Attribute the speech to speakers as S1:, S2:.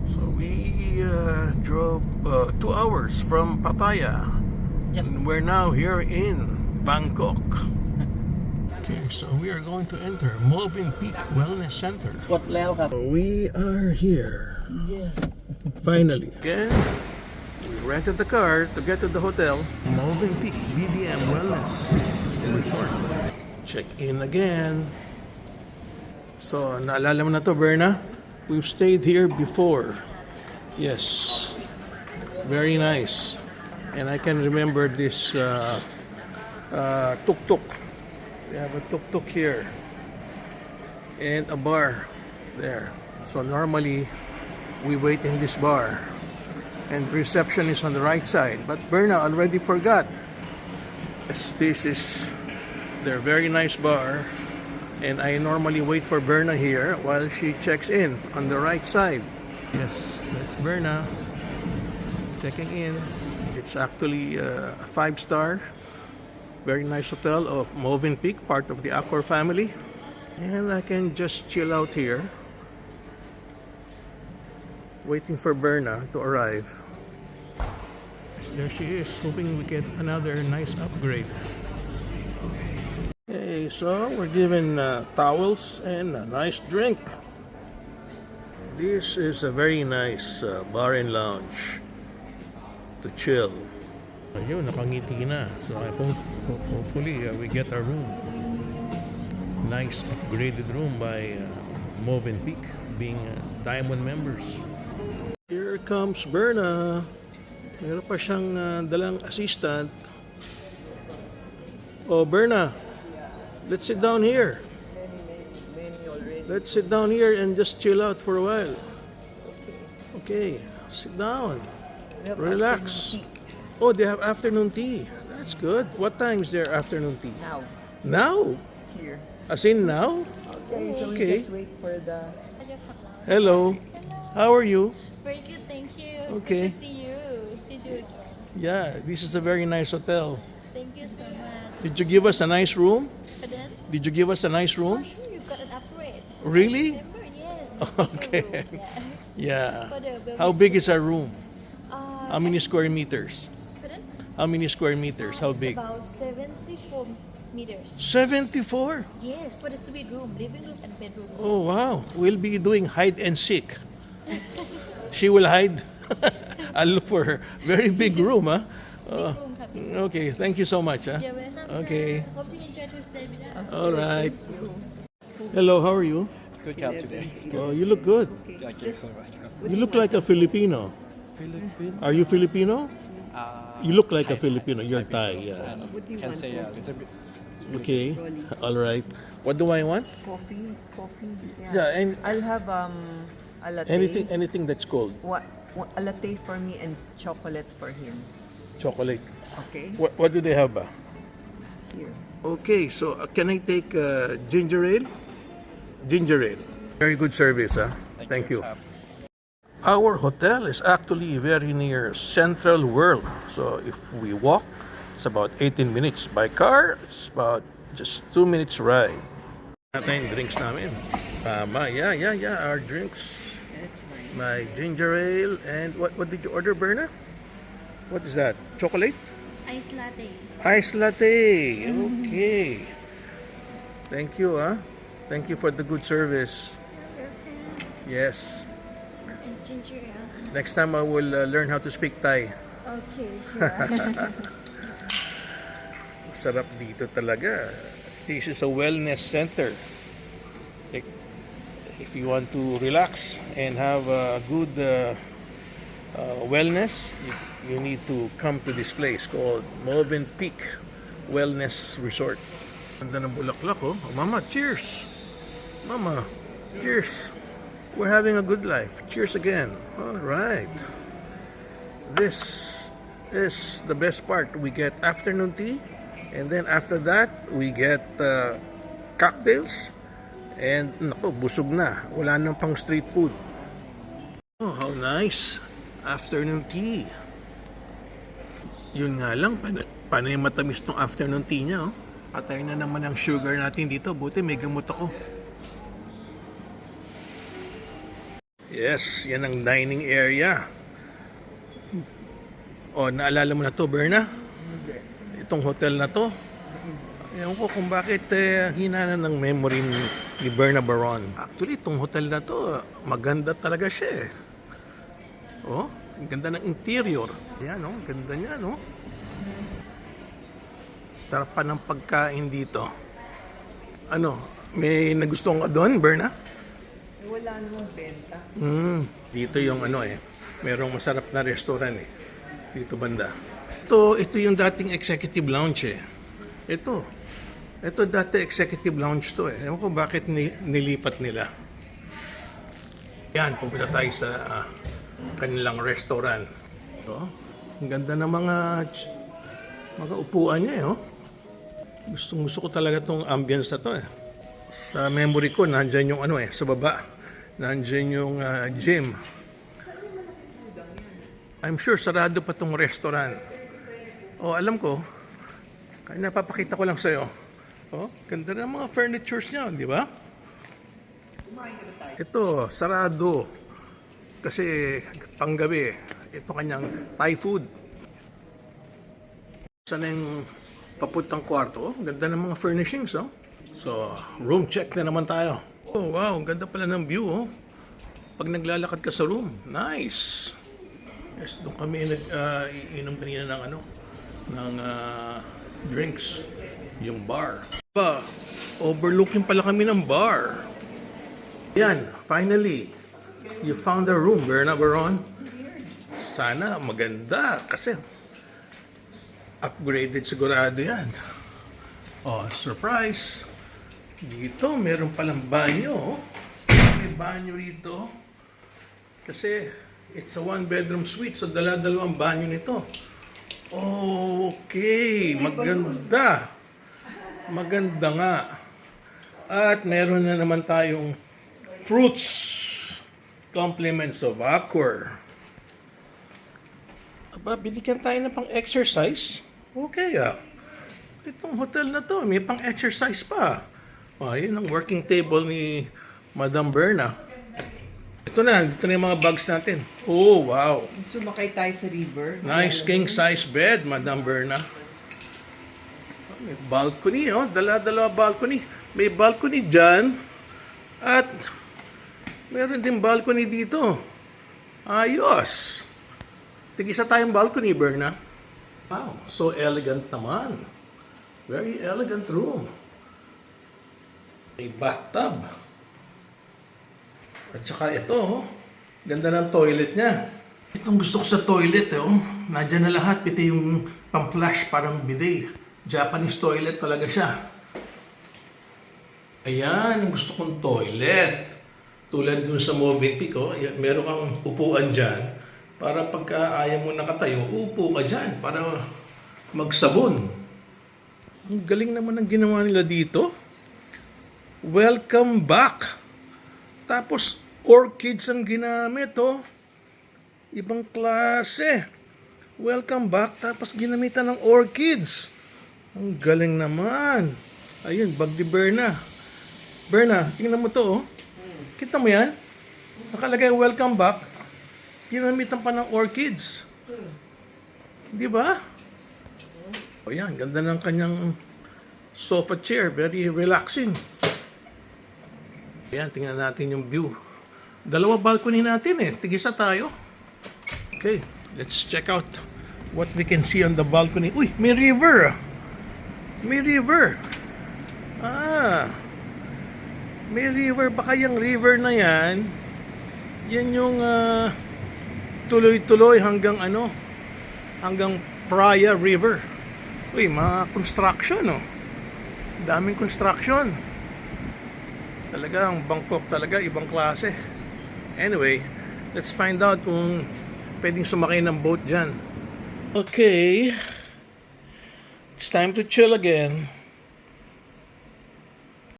S1: So we drove 2 hours from Pattaya.
S2: Yes.
S1: And we're now here in Bangkok. Okay, so we are going to enter Moving Peak Wellness Center.
S2: กดแล้วครับ
S1: We are here.
S2: Yes.
S1: Finally. Again, we rented the car to get to the hotel. Moving Peak BBM Wellness Resort. Check in again. So, naalala mo na to, Berna? We've stayed here before. Yes. Very nice. And I can remember this tuk-tuk. We have a tuk-tuk here. And a bar there. So normally, we wait in this bar. And reception is on the right side. But Berna already forgot. Yes, this is their very nice bar. And I normally wait for Berna here while she checks in on the right side. Yes, that's Berna checking in. It's actually a 5-star, very nice hotel of Moving Peak, part of the Accor family. And I can just chill out here, waiting for Berna to arrive. Yes, there she is, hoping we get another nice upgrade. Okay, so we're given towels and a nice drink. This is a very nice bar and lounge to chill. Ayun, nakangiti na. So I hope, hopefully we get our room. Nice upgraded room by Moving Peak, being Diamond members. Here comes Berna. Meron pa siyang dalang assistant. Oh, Berna, let's sit down here. Let's sit down here and just chill out for a while. Okay, sit down. Relax. Oh, they have afternoon tea. That's good. What time is their afternoon tea?
S3: Now,
S1: Now?
S3: here.
S1: As in now?
S3: Okay, so we
S1: Okay.
S3: just wait for the...
S1: Hello. How are you?
S4: Very good, thank you.
S1: Okay.
S4: Good to see you. See you again.
S1: Yeah, this is a very nice hotel.
S4: Thank you so much.
S1: Did you give us a nice room?
S4: But then,
S1: Did you give us a nice
S4: oh
S1: room?
S4: sure, you got an upgrade.
S1: Really?
S4: Remember? Yes.
S1: Okay.
S4: Yeah.
S1: Yeah.
S4: For the
S1: How big is our room? How
S4: Uh,
S1: many square meters?
S4: but then,
S1: How many square meters? How
S4: it's
S1: big?
S4: About 74 meters.
S1: 74.
S4: Yes, for the suite room, living room, and bedroom.
S1: Oh, wow. We'll be doing hide and seek. She will hide. I'll look for her. Very big room, huh?
S4: Big room, happy.
S1: Okay, thank you so much. Huh?
S4: You're welcome.
S1: Okay.
S4: Hope you enjoy to stay with us.
S1: All right. Hello, how are you?
S2: Good job today.
S1: Oh, you look good.
S2: Thank you so much.
S1: You look like a Filipino.
S2: Philippine?
S1: Are you Filipino? You look like a Filipino. You're
S2: Thai.
S1: Thai, yeah.
S3: What do you
S2: Can
S3: want?
S2: say a little bit.
S1: Okay. All right. What do I want?
S3: Coffee? Coffee?
S1: Yeah, and
S3: I'll have a latte.
S1: anything that's cold.
S3: A latte for me and chocolate for him.
S1: Chocolate.
S3: Okay?
S1: What do they have ba?
S3: Here.
S1: Okay, so can I take ginger ale? Ginger ale. Very good service, huh? Thank you. Our hotel is actually very near Central World. So if we walk, it's about 18 minutes. By car, it's about just 2 minutes ride. Natin drinks namin. Tama, yeah. Our drinks.
S3: That's fine.
S1: My ginger ale and what did you order, Berna? What is that? Chocolate?
S4: Ice latte.
S1: Ice latte. Okay. Thank you, huh? Thank you for the good service. Yes.
S4: And ginger ale.
S1: Next time I will learn how to speak Thai.
S4: Okay, sure.
S1: Sarap dito talaga. This is a wellness center. Like, if you want to relax and have a good wellness, you need to come to this place called Moving Peak Wellness Resort. Ganda ng bulaklak, oh. Oh, Mama, cheers! Mama, cheers! We're having a good life. Cheers again. All right. This is the best part. We get afternoon tea, and then after that, we get cocktails. And nako, busog na. Wala nang pang street food. Oh, how nice. Afternoon tea. Yun nga lang, panay matamis tong afternoon tea niya. Oh. Patay na naman ang sugar natin dito. Buti may gamot ako. Yes, yan ang dining area. O, naalala mo na to, Berna? Itong hotel na to. Ewan ko kung bakit hina na ng memory ni Berna Baron. Actually, itong hotel na to, maganda talaga siya eh. Oh, ang ganda ng interior. Yan, oh, ganda niya, no? Sarap pa ng pagkain dito. Ano, may nagustuhan ka doon, Berna?
S3: Wala namang benta.
S1: Dito yung ano eh, merong masarap na restaurant eh. Dito banda. Ito yung dating executive lounge eh. Ito dati executive lounge to eh. Ewan ko bakit nilipat nila. Yan, pupunta tayo sa kanilang restaurant. Ito, ang ganda ng mga upuan niya eh. Oh. Gusto ko talaga tong ambience na to eh. Sa memory ko, nandyan yung ano eh, sa baba. Nandyan yung gym. I'm sure sarado pa tong restaurant. Oh, alam ko. Kaya napapakita ko lang sa'yo. Oh, ganda ng mga furnitures niya, di ba? Ito, sarado. Kasi panggabi, ito kanyang Thai food. Sana yung papuntang kwarto. Oh, ganda ng mga furnishings, oh. So, room check na naman tayo. Oh, wow, ang ganda pala ng view, oh. Pag naglalakad ka sa room, nice. Yes, doon kami iinom kanina ng drinks, yung bar. Overlooking pala kami ng bar. Yan, finally, you found a room, Berna Baron. Sana maganda kasi upgraded sigurado yan. Oh, surprise! Dito, meron palang banyo. May banyo rito. Kasi it's a one-bedroom suite, so dala-dalawang banyo nito. Okay, maganda. Maganda nga. At meron na naman tayong fruits. Compliments of Accor. Aba, binigyan tayo na pang-exercise. Okay ah. Itong hotel na to, may pang-exercise pa. Oh, yun ang working table ni Madam Berna. Ito na yung mga bags natin. Oh, wow.
S3: Sumakay tayo sa river.
S1: Nice king-size bed, Madam Berna. May balcony, oh. Dala-dala balcony. May balcony dyan. At meron din balcony dito. Ayos. Tigisa tayong balcony, Berna. Wow, so elegant naman. Very elegant room. May bathtub. At saka ito, oh, ganda ng toilet niya. Itong gusto ko sa toilet, oh. Nandiyan na lahat, pati yung pang-flash, parang bidet. Japanese toilet talaga siya. Ayan, ang gusto kong toilet. Tulad dun sa Movenpick, oh, meron kang upuan dyan. Para pagka ayaw mo nakatayo, upo ka dyan para magsabon. Ang galing naman ang ginawa nila dito. Welcome back. Tapos, orchids ang ginamit, oh. Ibang klase. Welcome back. Tapos, ginamitan ng orchids. Ang galing naman. Ayun, bag ni Berna. Berna, tingnan mo to, oh. Kita mo yan? Nakalagay, welcome back. Ginamitan pa ng orchids. Di ba? O yan, ganda ng kanyang sofa chair. Very relaxing. Ayan, tingnan natin yung view. Dalawa balcony natin eh. Tigisa tayo. Okay, let's check out what we can see on the balcony. Uy, may river! May river! May river. Baka yung river na yan, yan yung tuloy-tuloy hanggang hanggang Praia River. Uy, mga construction, oh. Daming construction. Talaga, ang Bangkok talaga, ibang klase. Anyway, let's find out kung pwedeng sumakay ng boat dyan. Okay. It's time to chill again.